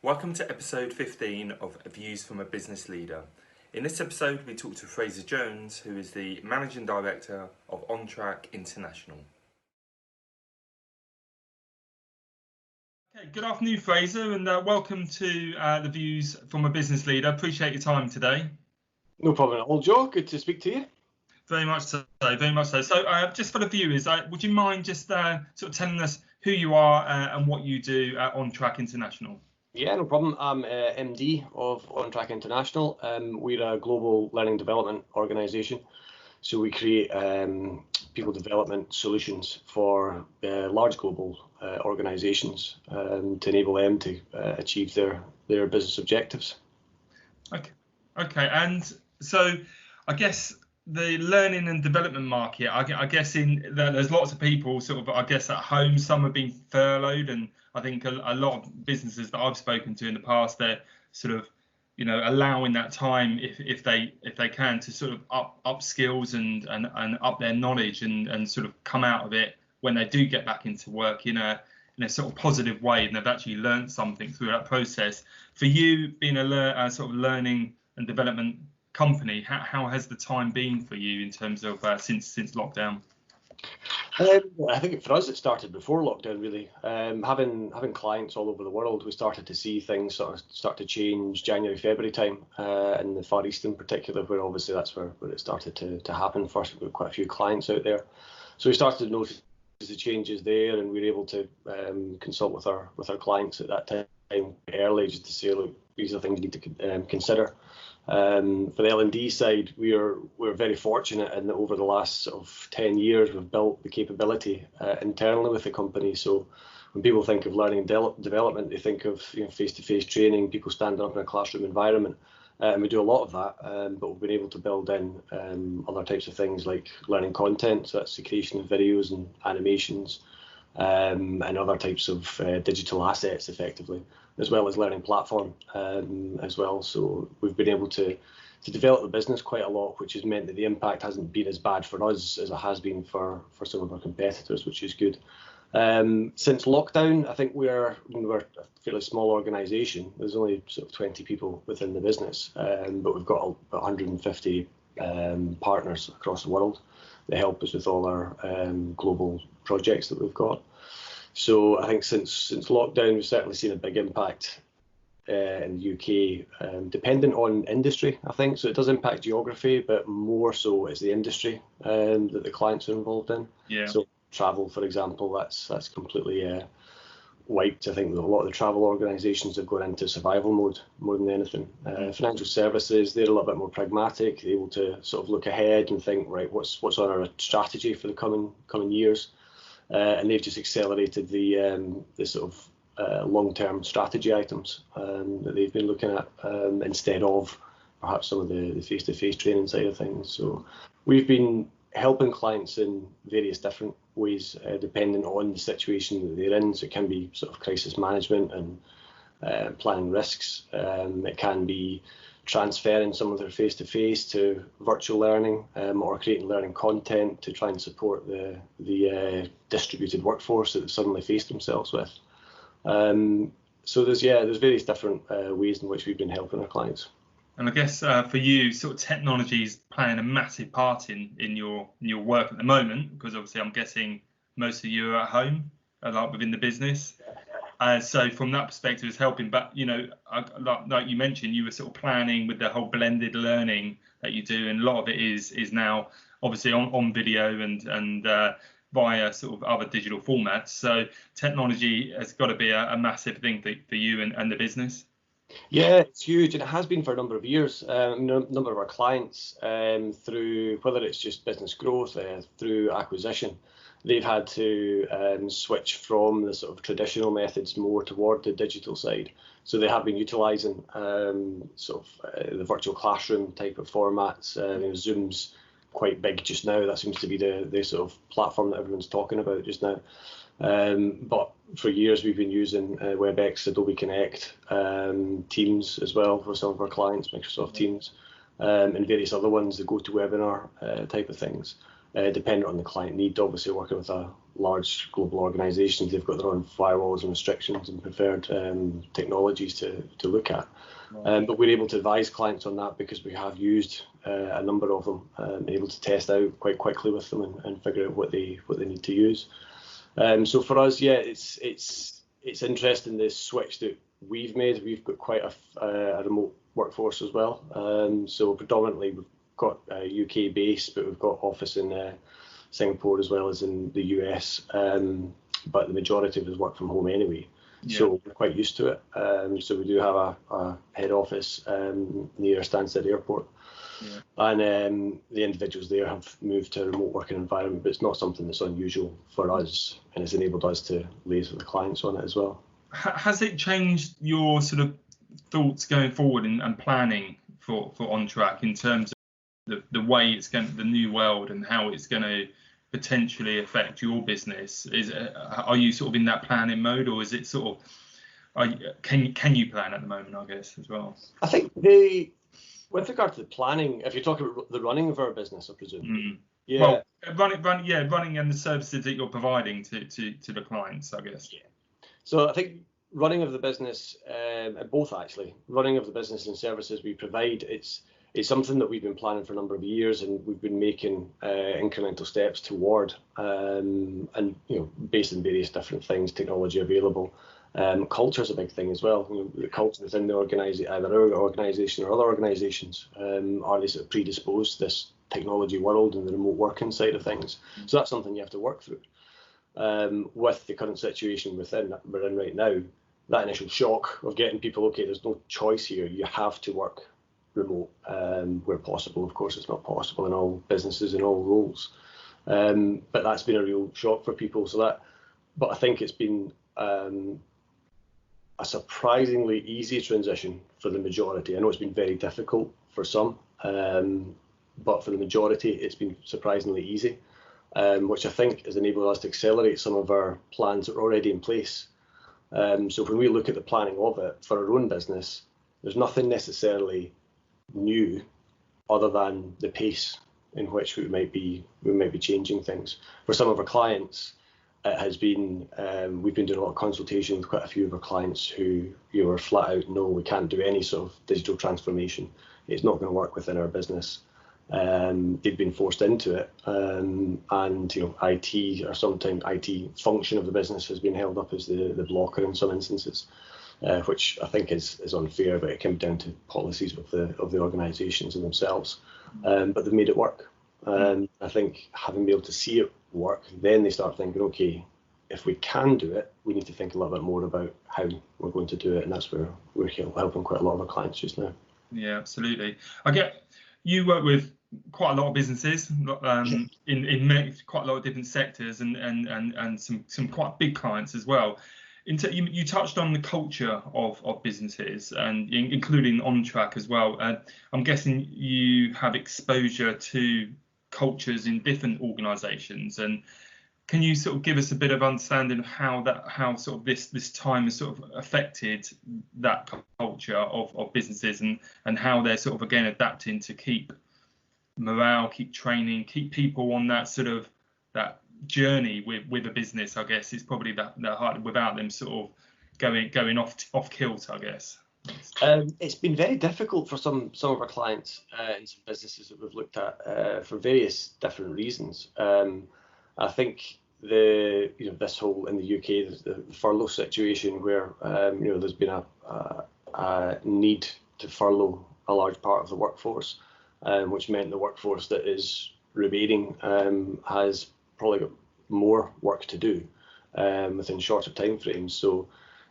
Welcome to episode 15 of Views from a Business Leader. In this episode, we talk to Fraser Jones, who is the Managing Director of OnTrack International. Okay, good afternoon, Fraser, and welcome to the Views from a Business Leader. Appreciate your time today. No problem at all, Joe. Good to speak to you. Very much so, very much so. So just for the viewers, would you mind just sort of telling us who you are and what you do at OnTrack International? Yeah, no problem. I'm MD of OnTrack International. We're a global learning development organisation. So we create people development solutions for large global organisations to enable them to achieve their business objectives. Okay. And so I guess the learning and development market, I guess there's lots of people sort of, I guess, at home. Some have been furloughed, and I think a lot of businesses that I've spoken to in the past, they're sort of, allowing that time if they can to sort of up skills and up their knowledge and sort of come out of it when they do get back into work in a sort of positive way, and they've actually learned something through that process. For you, being a sort of learning and development company, how has the time been for you in terms of since lockdown? I think for us it started before lockdown, really. Having clients all over the world, we started to see things sort of start to change January, February time in the Far East in particular, where obviously that's where it started to happen first. We've got quite a few clients out there, so we started to notice the changes there, and we were able to consult with our clients at that time early, just to say, look, these are things you need to consider. For the L&D side, we're very fortunate in that over the last sort of 10 years, we've built the capability internally with the company. So when people think of learning and development, they think of face-to-face training, people standing up in a classroom environment, and we do a lot of that. But we've been able to build in other types of things like learning content, so that's the creation of videos and animations, and other types of digital assets, effectively, as well as learning platform as well. So we've been able to develop the business quite a lot, which has meant that the impact hasn't been as bad for us as it has been for some of our competitors, which is good. Since lockdown, I think we're a fairly small organisation. There's only sort of 20 people within the business, but we've got about 150 partners across the world that help us with all our global projects that we've got. So I think since lockdown, we've certainly seen a big impact in the UK, dependent on industry, I think. So it does impact geography, but more so it's the industry that the clients are involved in. Yeah. So travel, for example, that's completely wiped. I think that a lot of the travel organisations have gone into survival mode more than anything. Financial services, they're a little bit more pragmatic, they're able to sort of look ahead and think, right, what's on our strategy for the coming years, and they've just accelerated the sort of long-term strategy items that they've been looking at instead of perhaps some of the face-to-face training side of things. So we've been helping clients in various different ways, depending on the situation that they're in. So it can be sort of crisis management and planning risks. It can be transferring some of their face-to-face to virtual learning, or creating learning content to try and support the distributed workforce that they suddenly faced themselves with. So there's various different ways in which we've been helping our clients. And I guess for you, sort of technology is playing a massive part in your work at the moment, because obviously I'm guessing most of you are at home, like within the business. So from that perspective, it's helping. But like you mentioned, you were sort of planning with the whole blended learning that you do, and a lot of it is now obviously on video and via sort of other digital formats. So technology has got to be a massive thing for you and the business. Yeah, it's huge, and it has been for a number of years. A number of our clients, through whether it's just business growth, through acquisition, they've had to switch from the sort of traditional methods more toward the digital side. So they have been utilising the virtual classroom type of formats. Zoom's quite big just now. That seems to be the sort of platform that everyone's talking about just now. But for years we've been using WebEx, Adobe Connect, Teams as well for some of our clients, Microsoft Teams, and various other ones, the GoToWebinar type of things, depending on the client need. Obviously, working with a large global organisations, they've got their own firewalls and restrictions and preferred technologies to look at. But we're able to advise clients on that because we have used a number of them, able to test out quite quickly with them and figure out what they need to use. So for us, yeah, it's interesting, this switch that we've made. We've got quite a remote workforce as well. So predominantly we've got a UK base, but we've got office in Singapore as well as in the US. But the majority of us work from home anyway. Yeah. So we're quite used to it. So we do have a head office near Stansted Airport. Yeah. And the individuals there have moved to a remote working environment, but it's not something that's unusual for us, and it's enabled us to liaise with the clients on it as well. Has it changed your sort of thoughts going forward and planning for OnTrack in terms of the way it's going, the new world, and how it's going to potentially affect your business? Are you sort of in that planning mode, or is it sort of can you plan at the moment, I guess, as well? I think with regard to the planning, if you're talking about the running of our business, I presume. Yeah. Well, running and the services that you're providing to the clients, I guess. Yeah. So I think running of the business, both actually, running of the business and services we provide, it's something that we've been planning for a number of years, and we've been making incremental steps toward, and based on various different things, technology available. Culture is a big thing as well. The culture within the organisation, either our organisation or other organisations, are they sort of predisposed to this technology world and the remote working side of things? So that's something you have to work through. With the current situation we're in right now, that initial shock of getting people, okay, there's no choice here, you have to work remote where possible. Of course, it's not possible in all businesses and all roles, but that's been a real shock for people. But I think it's been a surprisingly easy transition for the majority. I know it's been very difficult for some, but for the majority, it's been surprisingly easy, which I think has enabled us to accelerate some of our plans that are already in place. So when we look at the planning of it for our own business, there's nothing necessarily new other than the pace in which we might be changing things. For some of our clients, it has been we've been doing a lot of consultation with quite a few of our clients who are flat out, no, we can't do any sort of digital transformation. It's not going to work within our business. They've been forced into it, and IT, or sometimes IT function of the business, has been held up as the blocker in some instances, which I think is unfair, but it comes down to policies of the organisations and themselves. But they've made it work. I think having been able to see it work, then they start thinking, okay, if we can do it, we need to think a little bit more about how we're going to do it, and that's where we're helping quite a lot of our clients just now. Yeah, absolutely. I get you work with quite a lot of businesses in quite a lot of different sectors, and some quite big clients as well. You touched on the culture of businesses, and including OnTrack as well. I'm guessing you have exposure to cultures in different organisations, and can you sort of give us a bit of understanding of how sort of this time has sort of affected that culture of businesses, and how they're sort of again adapting to keep morale, keep training, keep people on that sort of that journey with a business? I guess is probably that hard without them sort of going off kilt, I guess. It's been very difficult for some of our clients and some businesses that we've looked at for various different reasons. I think this whole, in the UK, the furlough situation where there's been a need to furlough a large part of the workforce, which meant the workforce that is remaining has probably got more work to do within shorter time frames. So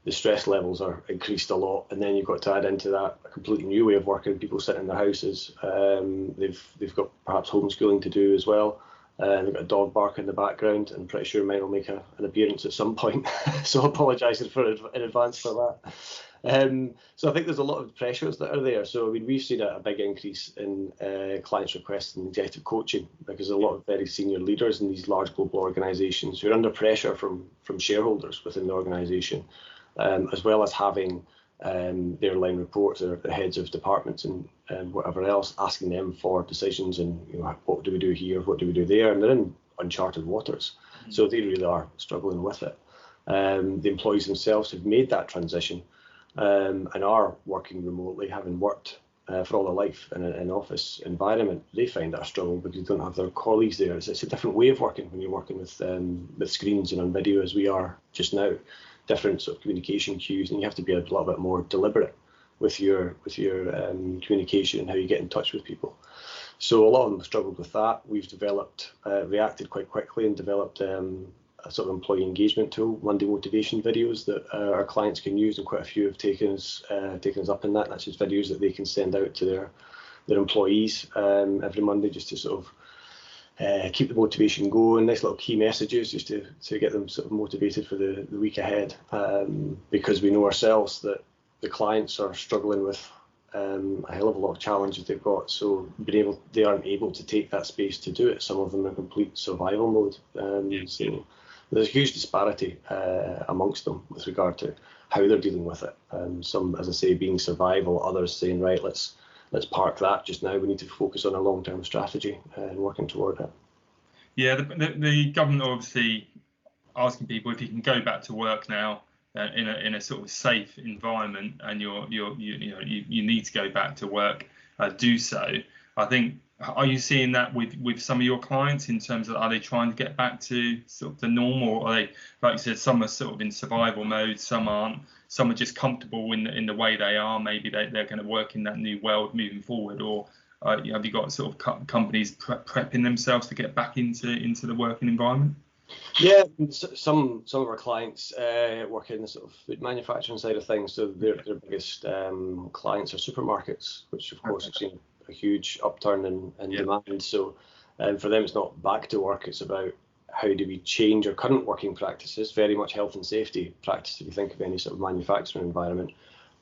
the stress levels are increased a lot, and then you've got to add into that a completely new way of working. People sitting in their houses. They've got perhaps homeschooling to do as well. They've got a dog bark in the background, and I'm pretty sure mine will make an appearance at some point. So I apologise in advance for that. So I think there's a lot of pressures that are there. So I mean, we've seen a big increase in clients requesting executive coaching, because a lot of very senior leaders in these large global organisations who are under pressure from shareholders within the organisation, as well as having their line reports, or the heads of departments and whatever else, asking them for decisions, and what do we do here, what do we do there, and they're in uncharted waters. So they really are struggling with it. The employees themselves have made that transition and are working remotely, having worked for all their life in an office environment. They find that a struggle because they don't have their colleagues there. It's a different way of working when you're working with screens and on video as we are just now. Different sort of communication cues, and you have to be a little bit more deliberate with your communication and how you get in touch with people. So a lot of them struggled with that. We've reacted quite quickly and developed a sort of employee engagement tool, Monday motivation videos that our clients can use, and quite a few have taken us up in that. That's just videos that they can send out to their employees every Monday, just to sort of keep the motivation going. Nice little key messages just to get them sort of motivated for the week ahead, because we know ourselves that the clients are struggling with a hell of a lot of challenges they've got, so they aren't able to take that space to do it. Some of them are in complete survival mode. So there's a huge disparity amongst them with regard to how they're dealing with it. Some, as I say, being survival, others saying, right, let's park that just now. We need to focus on a long-term strategy and working toward it. Yeah, the government are obviously asking people if you can go back to work now in a sort of safe environment, and you need to go back to work, do so. I think, are you seeing that with some of your clients in terms of, are they trying to get back to sort of the normal, or are they, like you said, some are sort of in survival mode, some aren't, some are just comfortable in the way they are, maybe they're going to work in that new world moving forward, or have you got sort of companies prepping themselves to get back into the working environment? Yeah, some of our clients work in the sort of food manufacturing side of things, so their biggest clients are supermarkets, which of course have seen a huge upturn in demand. So for them, it's not back to work, it's about how do we change our current working practices, very much health and safety practice if you think of any sort of manufacturing environment.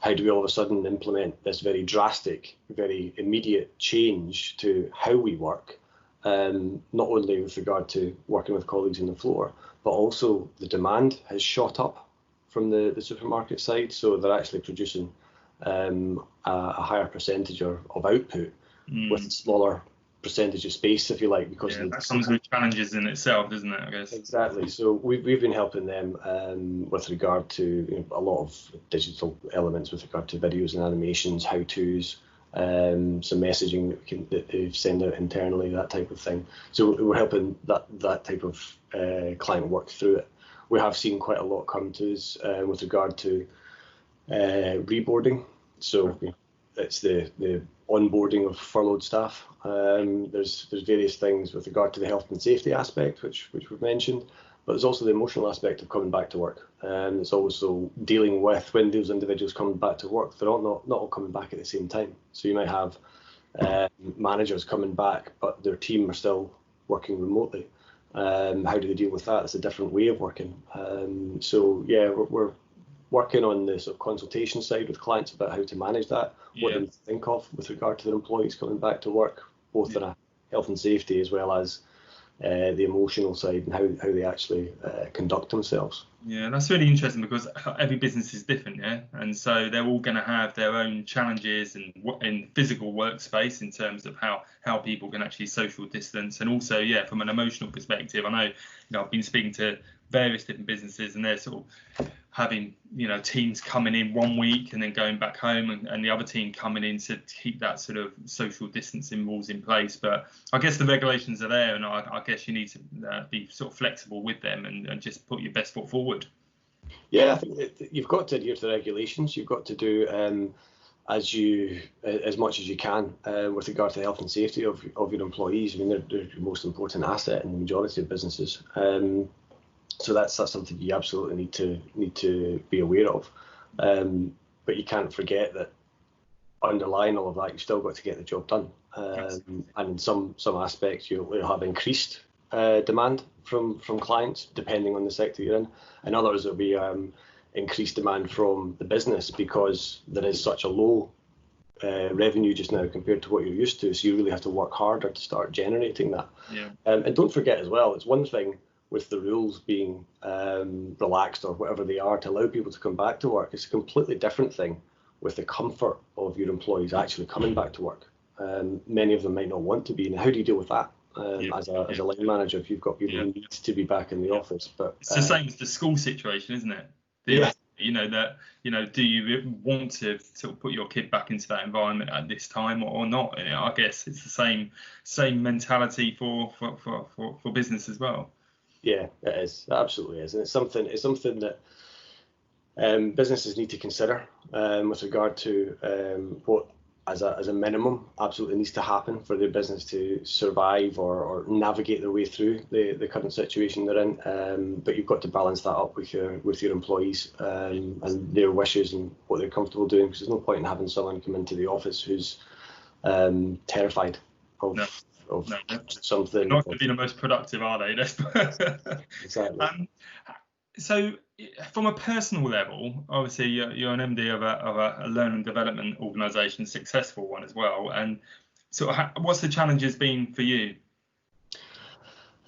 How do we all of a sudden implement this very drastic, very immediate change to how we work? Not only with regard to working with colleagues on the floor, but also the demand has shot up from the supermarket side, so they're actually producing a higher percentage of output with smaller percentage of space, if you like, because that comes with challenges in itself, doesn't it, I guess? Exactly. So we've been helping them with regard to a lot of digital elements with regard to videos and animations, how-tos, some messaging that they send out internally, that type of thing. So we're helping that type of client work through it. We have seen quite a lot come to us with regard to reboarding. So it's the onboarding of furloughed staff. There's various things with regard to the health and safety aspect, which we've mentioned, but there's also the emotional aspect of coming back to work. It's also dealing with when those individuals come back to work, they're not all coming back at the same time. So you might have managers coming back, but their team are still working remotely. How do they deal with that? It's a different way of working. So yeah, we're working on the sort of consultation side with clients about how to manage that, what they think of with regard to their employees coming back to work, both in a health and safety as well as the emotional side and how they actually conduct themselves. Yeah, that's really interesting because every business is different, and so they're all going to have their own challenges in physical workspace in terms of how people can actually social distance, and also from an emotional perspective. I know I've been speaking to various different businesses, and they're sort of having teams coming in one week and then going back home, and the other team coming in to keep that sort of social distancing rules in place. But I guess the regulations are there, and I guess you need to be sort of flexible with them and just put your best foot forward. Yeah, I think that you've got to adhere to the regulations. You've got to do as much as you can with regard to the health and safety of your employees. I mean, they're your most important asset in the majority of businesses. So that's something you absolutely need to be aware of. But you can't forget that underlying all of that, you've still got to get the job done. And in some aspects, you'll have increased demand from clients depending on the sector you're in. In others, it'll be increased demand from the business because there is such a low revenue just now compared to what you're used to. So you really have to work harder to start generating that. And don't forget as well, it's one thing with the rules being relaxed or whatever they are to allow people to come back to work. It's a completely different thing with the comfort of your employees actually coming back to work. Many of them might not want to be. And how do you deal with that? as a line manager if you've got people who need to be back in the office. But it's the same as the school situation, isn't it? Do you want to sort of put your kid back into that environment at this time or not? I guess it's the same mentality for business as well. Yeah, it is. It absolutely is, and it's something that businesses need to consider with regard to what, as a minimum, absolutely needs to happen for their business to survive or navigate their way through the current situation they're in. But you've got to balance that up with your employees and their wishes and what they're comfortable doing. Because there's no point in having someone come into the office who's terrified of something. They're not going to be the most productive, are they? Exactly. So, from a personal level, obviously you're an MD of a learning and development organisation, successful one as well. And so, what's the challenges been for you?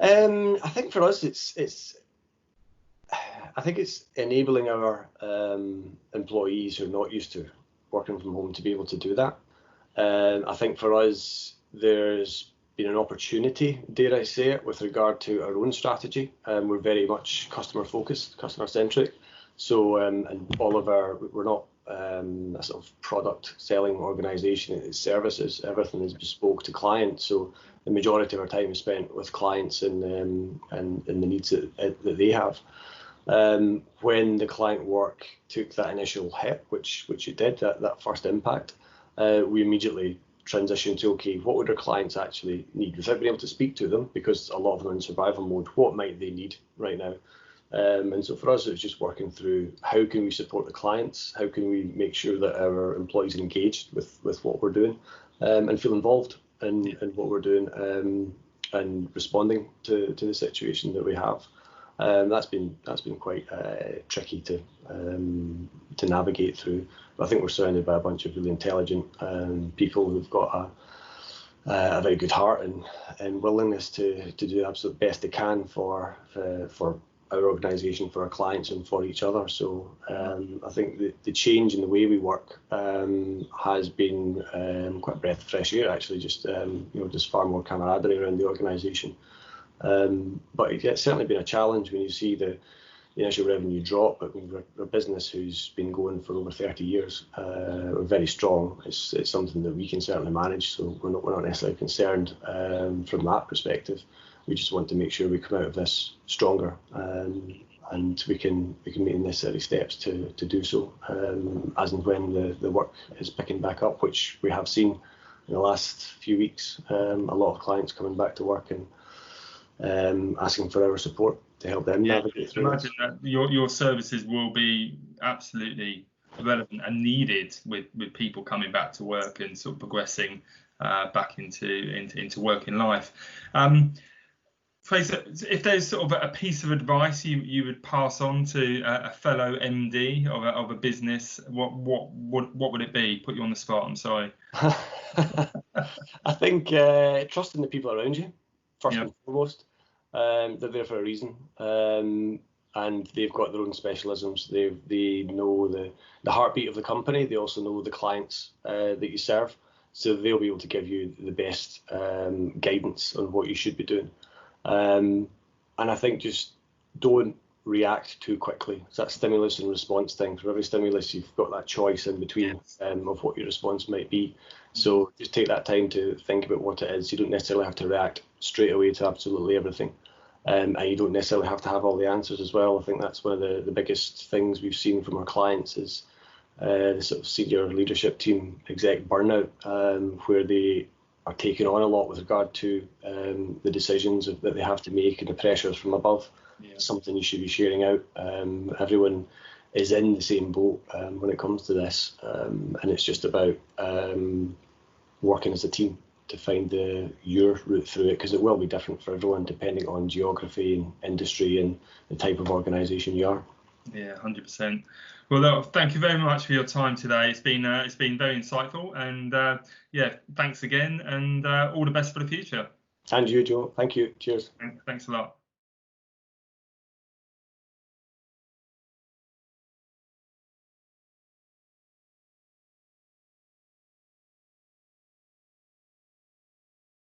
I think for us, it's enabling our employees who are not used to working from home to be able to do that. I think for us, there's been an opportunity, dare I say it, with regard to our own strategy. We're very much customer focused, customer centric. So, and we're not a sort of product selling organisation. It's services. Everything is bespoke to clients. So the majority of our time is spent with clients and the needs that they have. When the client work took that initial hit, which it did, that first impact, we immediately transition to, okay, what would our clients actually need without being able to speak to them, because a lot of them are in survival mode. What might they need right now? And so for us, it was just working through how can we support the clients, how can we make sure that our employees are engaged with what we're doing, and feel involved in what we're doing, and responding to the situation that we have. That's been quite tricky to navigate through. But I think we're surrounded by a bunch of really intelligent people who've got a very good heart and willingness to do the absolute best they can for our organisation, for our clients, and for each other. So I think the change in the way we work has been quite a breath of fresh air, actually. Just far more camaraderie around the organisation. But it's certainly been a challenge when you see the initial revenue drop. But we're a business who's been going for over 30 years. We're very strong. It's something that we can certainly manage. So we're not necessarily concerned from that perspective. We just want to make sure we come out of this stronger, and we can make the necessary steps to do so as and when the work is picking back up, which we have seen in the last few weeks. A lot of clients coming back to work and asking for our support to help them navigate through. Imagine that your services will be absolutely relevant and needed with people coming back to work and sort of progressing back into working life. Fraser, if there's sort of a piece of advice you would pass on to a fellow MD of a business, what would it be? Put you on the spot. I'm sorry. I think trusting the people around you first and foremost. They're there for a reason, and they've got their own specialisms. They know the heartbeat of the company. They also know the clients that you serve, so they'll be able to give you the best guidance on what you should be doing. And I think just don't react too quickly. It's that stimulus and response thing. For every stimulus, you've got that choice in between of what your response might be. So just take that time to think about what it is. You don't necessarily have to react straight away to absolutely everything. And you don't necessarily have to have all the answers as well. I think that's one of the biggest things we've seen from our clients is the sort of senior leadership team exec burnout, where they are taking on a lot with regard to the decisions that they have to make and the pressures from above. Something you should be sharing out. Everyone is in the same boat when it comes to this, and it's just about working as a team to find your route through it, because it will be different for everyone depending on geography and industry and the type of organisation you are. Yeah, 100%. Well, thank you very much for your time today. It's been very insightful, and thanks again, and all the best for the future. And you, Joe. Thank you. Cheers. Thanks a lot.